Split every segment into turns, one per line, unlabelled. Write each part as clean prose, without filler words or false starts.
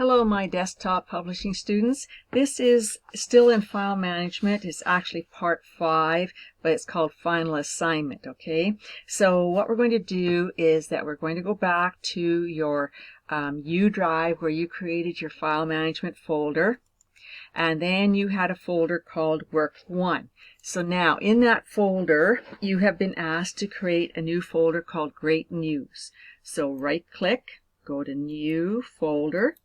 Hello, my desktop publishing students. This is still in file management. It's actually part 5, but it's called final assignment, okay? So what we're going to do is that we're going to go back to your U drive where you created your file management folder. And then you had a folder called Work 1. So now in that folder, you have been asked to create a new folder called Great News. So right click, go to New Folder,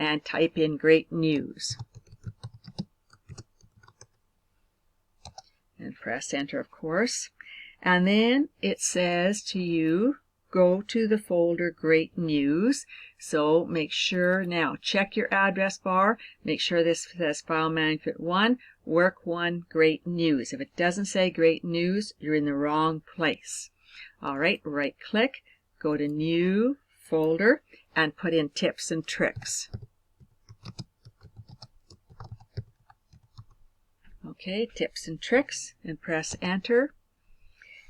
and type in Great News. And press enter, of course. And then it says to you, go to the folder Great News. So make sure, now check your address bar, make sure this says File Management 1, Work 1, Great News. If it doesn't say Great News, you're in the wrong place. Alright, right click, go to New Folder, and put in Tips and Tricks. Okay, Tips and Tricks, and press enter.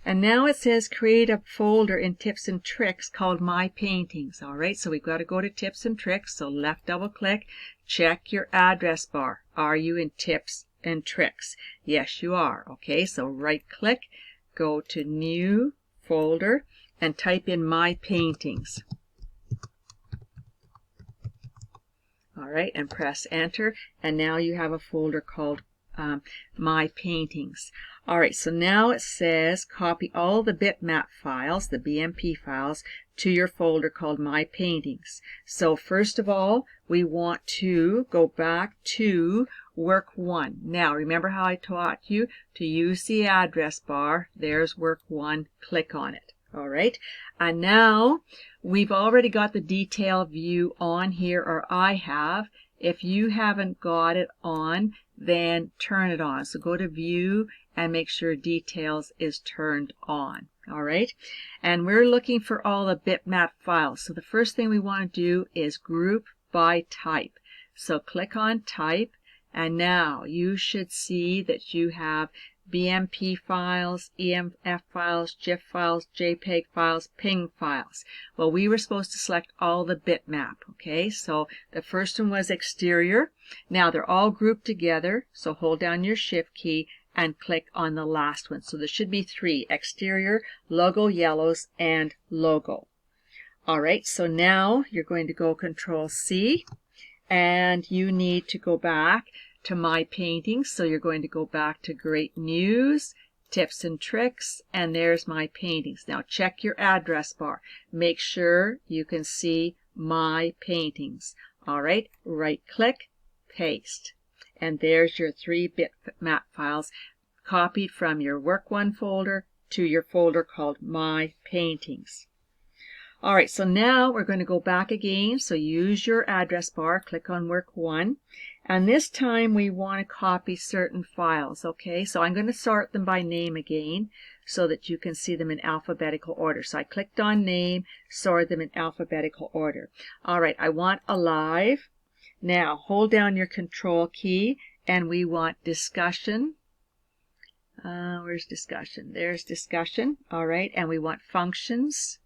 And now it says create a folder in Tips and Tricks called My Paintings. Alright, so we've got to go to Tips and Tricks, so left double click, check your address bar. Are you in Tips and Tricks? Yes, you are. Okay, so right click, go to New Folder, and type in My Paintings. Alright, and press enter, and now you have a folder called My Paintings. Alright, so now it says copy all the bitmap files, the BMP files, to your folder called My Paintings. So first of all, we want to go back to Work 1. Now, remember how I taught you to use the address bar? There's Work 1. Click on it. Alright, and now we've already got the detail view on here, or I have. If you haven't got it on, then turn it on. So go to View and make sure Details is turned on. Alright, and we're looking for all the bitmap files. So the first thing we want to do is group by type. So click on Type, and now you should see that you have BMP files, EMF files, GIF files, JPEG files, PNG files. Well, we were supposed to select all the bitmap, okay? So the first one was exterior. Now they're all grouped together, so hold down your Shift key and click on the last one. So there should be 3, exterior, logo yellows, and logo. Alright, so now you're going to go Control C, and you need to go back to My Paintings. So you're going to go back to Great News, Tips and Tricks, and there's My Paintings. Now check your address bar. Make sure you can see My Paintings. Alright, right click, paste. And there's your 3 bitmap files copied from your Work 1 folder to your folder called My Paintings. Alright, so now we're going to go back again. So use your address bar, click on Work 1. And this time we want to copy certain files, okay? So I'm going to sort them by name again so that you can see them in alphabetical order. So I clicked on name, sort them in alphabetical order. Alright, I want Alive. Now hold down your Control key, and we want Discussion. Where's Discussion? There's Discussion. Alright, and we want Functions.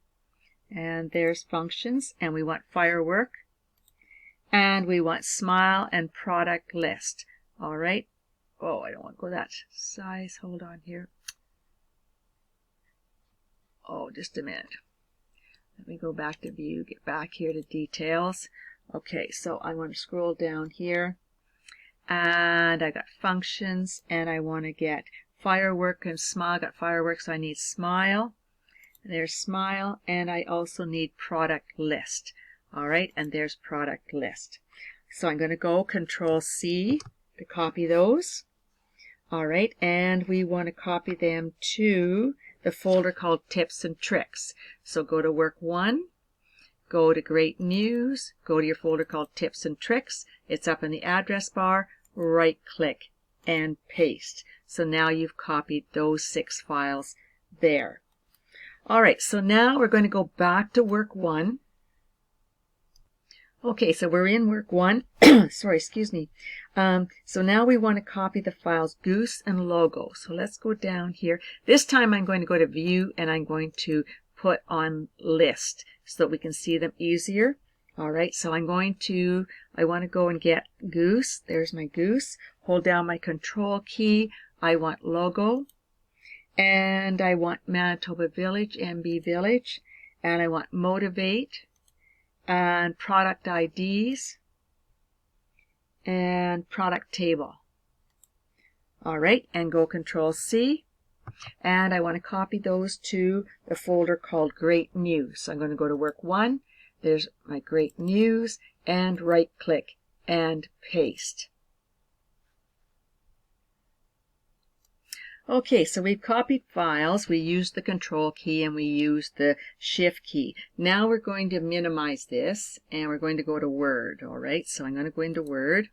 And there's Functions, and we want Firework, and we want Smile and Product List. All right. Oh, I don't want to go that size. Hold on here. Oh, just a minute. Let me go back to View, get back here to Details. Okay, so I want to scroll down here, and I got Functions, and I want to get Firework and Smile. I got Firework, so I need Smile. There's Smile, and I also need Product List. Alright, and there's Product List. So I'm going to go Control C to copy those. Alright, and we want to copy them to the folder called Tips and Tricks. So go to Work 1, go to Great News, go to your folder called Tips and Tricks. It's up in the address bar, right click, and paste. So now you've copied those 6 files there. Alright, so now we're going to go back to Work 1. Okay, so we're in Work 1. Sorry, excuse me. So now we want to copy the files Goose and Logo. So let's go down here. This time I'm going to go to View, and I'm going to put on List so that we can see them easier. All right, so I want to go and get Goose. There's my Goose. Hold down my Control key. I want Logo. And I want Manitoba Village, MB Village. And I want Motivate. And Product IDs. And Product Table. All right, and go Control C. And I want to copy those to the folder called Great News. So I'm going to go to Work 1. There's my Great News, and right click and paste. Okay, so we've copied files, we used the Control key, and we used the Shift key. Now we're going to minimize this, and we're going to go to Word. All right, so I'm going to go into Word,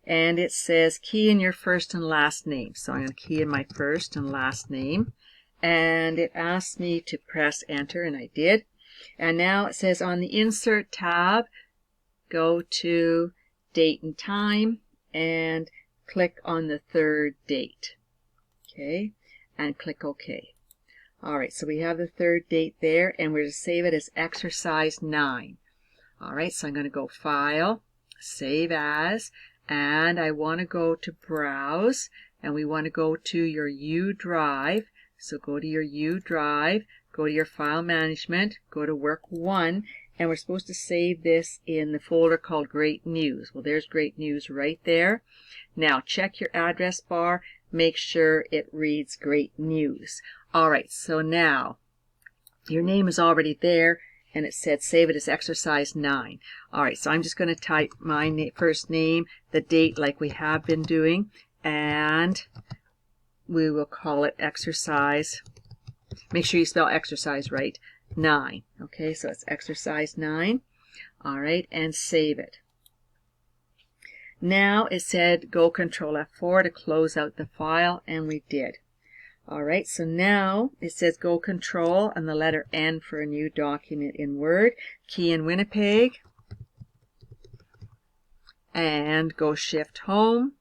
and it says key in your first and last name. So I'm going to key in my first and last name, and it asks me to press Enter, and I did. And now it says on the Insert tab, go to Date and Time and click on the third date. Okay, and click OK. All right, so we have the third date there, and we're to save it as Exercise 9. All right, so I'm going to go File, Save As, and I want to go to Browse, and we want to go to your U drive. So go to your U drive. Go to your File Management, go to Work 1, and we're supposed to save this in the folder called Great News. Well, there's Great News right there. Now, check your address bar. Make sure it reads Great News. All right, so now, your name is already there, and it said save it as Exercise 9. All right, so I'm just going to type my first name, the date like we have been doing, and we will call it Exercise. Make sure you spell exercise right. 9. Okay, so it's Exercise 9. All right, and save it. Now it said go Control F4 to close out the file, and we did. All right, so now it says go Control and the letter N for a new document in Word. Key in Winnipeg. And go Shift Home.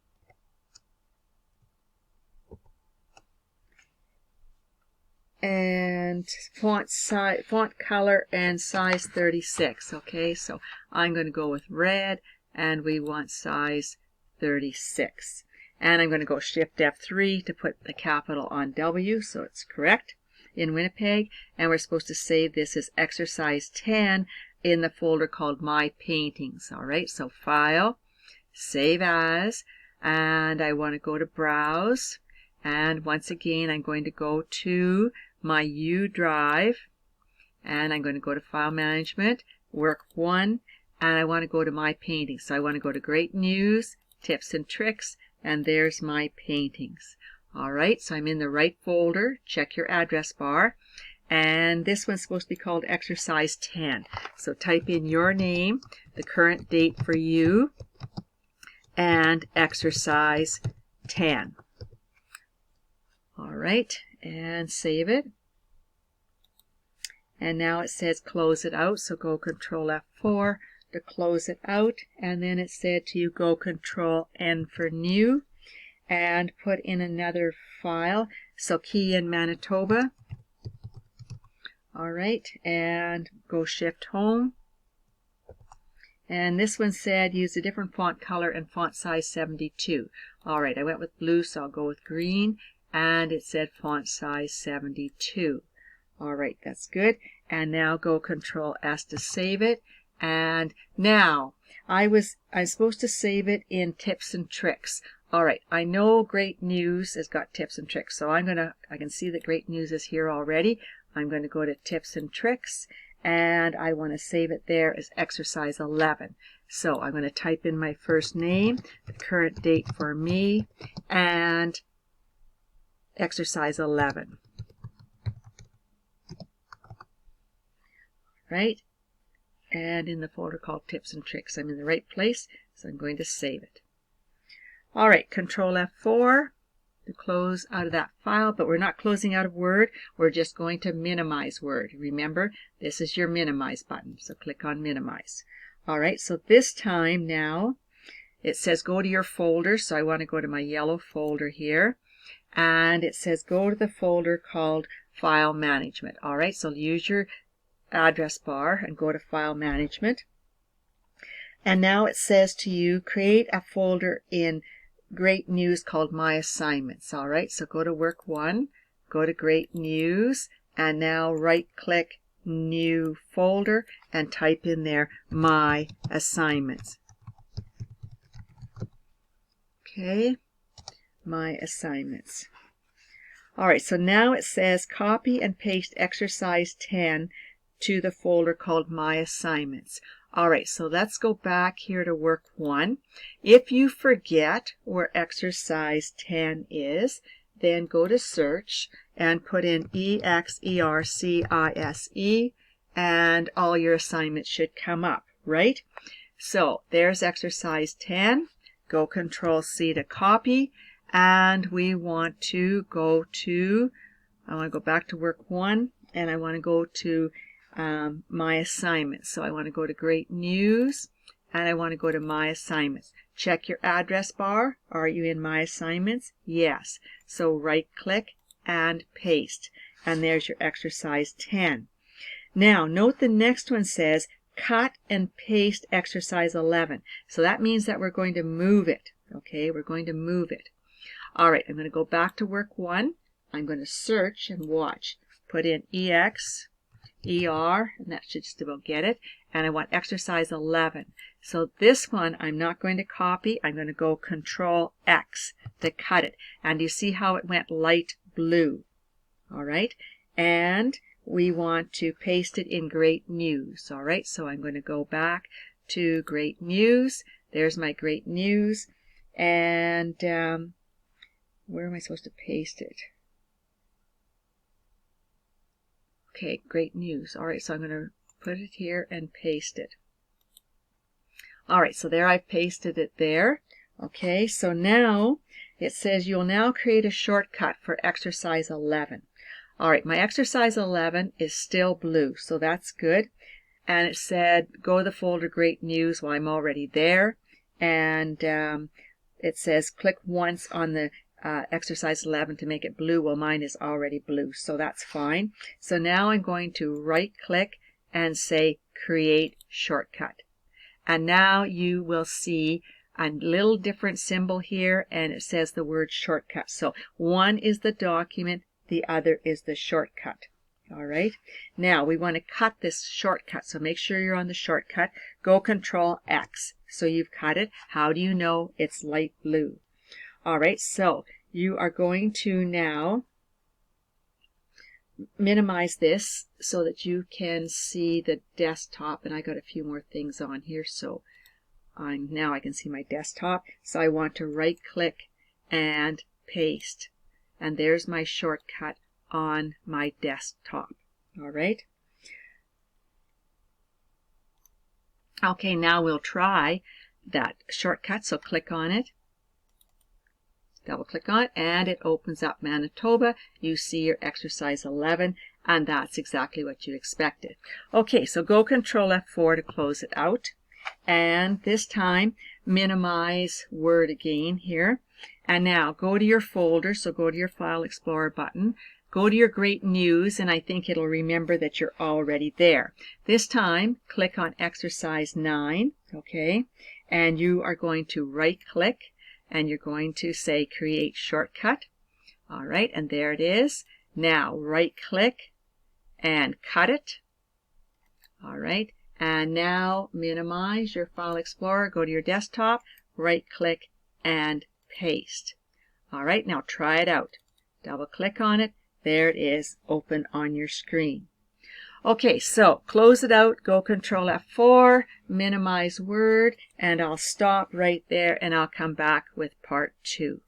And font color and size 36. Okay, so I'm going to go with red, and we want size 36. And I'm going to go Shift F3 to put the capital on W, so it's correct in Winnipeg. And we're supposed to save this as Exercise 10 in the folder called My Paintings. All right, so File, Save As, and I want to go to Browse. And once again, I'm going to go to my U drive, and I'm going to go to File Management, Work 1, and I want to go to My Paintings. So I want to go to Great News, Tips and Tricks, and there's My Paintings. All right, so I'm in the right folder. Check your address bar. And this one's supposed to be called Exercise 10. So type in your name, the current date for you, and Exercise 10. All right, and save it. And now it says close it out, so go Control F4 to close it out. And then it said to you go Control N for new and put in another file. So key in Manitoba. All right, and go Shift Home. And this one said use a different font color and font size 72. All right, I went with blue, so I'll go with green. And it said font size 72. All right, that's good. And now go Control S to save it. And now I'm supposed to save it in Tips and Tricks. All right, I know Great News has got Tips and Tricks, so I can see that Great News is here already. I'm going to go to Tips and Tricks, and I want to save it there as Exercise 11. So I'm going to type in my first name, the current date for me, and Exercise 11. Right? And in the folder called Tips and Tricks. I'm in the right place, so I'm going to save it. All right, Control F4 to close out of that file, but we're not closing out of Word. We're just going to minimize Word. Remember, this is your minimize button, so click on minimize. All right, so this time now, it says go to your folder, so I want to go to my yellow folder here. And it says go to the folder called File Management. All right, so use your address bar and go to File Management. And now it says to you, create a folder in Great News called My Assignments. All right, so go to Work 1, go to Great News, and now right-click New Folder and type in there My Assignments. Okay, My Assignments. All right, so now it says copy and paste exercise 10 to the folder called My Assignments. All right, so let's go back here to work 1. If you forget where exercise 10 is, then go to search and put in EXERCISE and all your assignments should come up, right? So there's exercise 10. Go Control C to copy. And we want to go to, I want to go back to work 1, and I want to go to My Assignments. So I want to go to Great News, and I want to go to My Assignments. Check your address bar. Are you in My Assignments? Yes. So right-click and paste. And there's your exercise 10. Now, note the next one says cut and paste exercise 11. So that means that we're going to move it. Okay, we're going to move it. All right, I'm going to go back to work 1. I'm going to search and watch. Put in EX, ER, and that should just about get it. And I want exercise 11. So this one I'm not going to copy. I'm going to go Control X to cut it. And you see how it went light blue. All right, and we want to paste it in Great News. All right, so I'm going to go back to Great News. There's my Great News. And where am I supposed to paste it? Okay, Great News. All right, so I'm going to put it here and paste it. All right, so there I've pasted it there. Okay, so now it says you'll now create a shortcut for exercise 11. All right, my exercise 11 is still blue, so that's good. And it said go to the folder Great News. Well, I'm already there. And it says click once on the exercise 11 to make it blue. Well, mine is already blue, so that's fine. So now I'm going to right-click and say Create Shortcut. And now you will see a little different symbol here, and it says the word shortcut. So one is the document, the other is the shortcut. All right. Now we want to cut this shortcut, so make sure you're on the shortcut. Go Control X. So you've cut it. How do you know it's light blue? All right, so you are going to now minimize this so that you can see the desktop. And I got a few more things on here, so now I can see my desktop. So I want to right-click and paste. And there's my shortcut on my desktop. All right. Okay, now we'll try that shortcut. So click on it. Double click on it, and it opens up Manitoba. You see your exercise 11, and that's exactly what you expected. Okay, so go Control F4 to close it out. And this time, minimize Word again here. And now go to your folder, so go to your File Explorer button. Go to your Great News, and I think it'll remember that you're already there. This time, click on exercise 9, okay? And you are going to right-click, and you're going to say Create Shortcut. All right, and there it is. Now right-click and cut it. All right, and now minimize your File Explorer. Go to your desktop, right-click and paste. All right, now try it out. Double-click on it. There it is, open on your screen. Okay, so close it out, go Control F4, minimize Word, and I'll stop right there and I'll come back with part 2.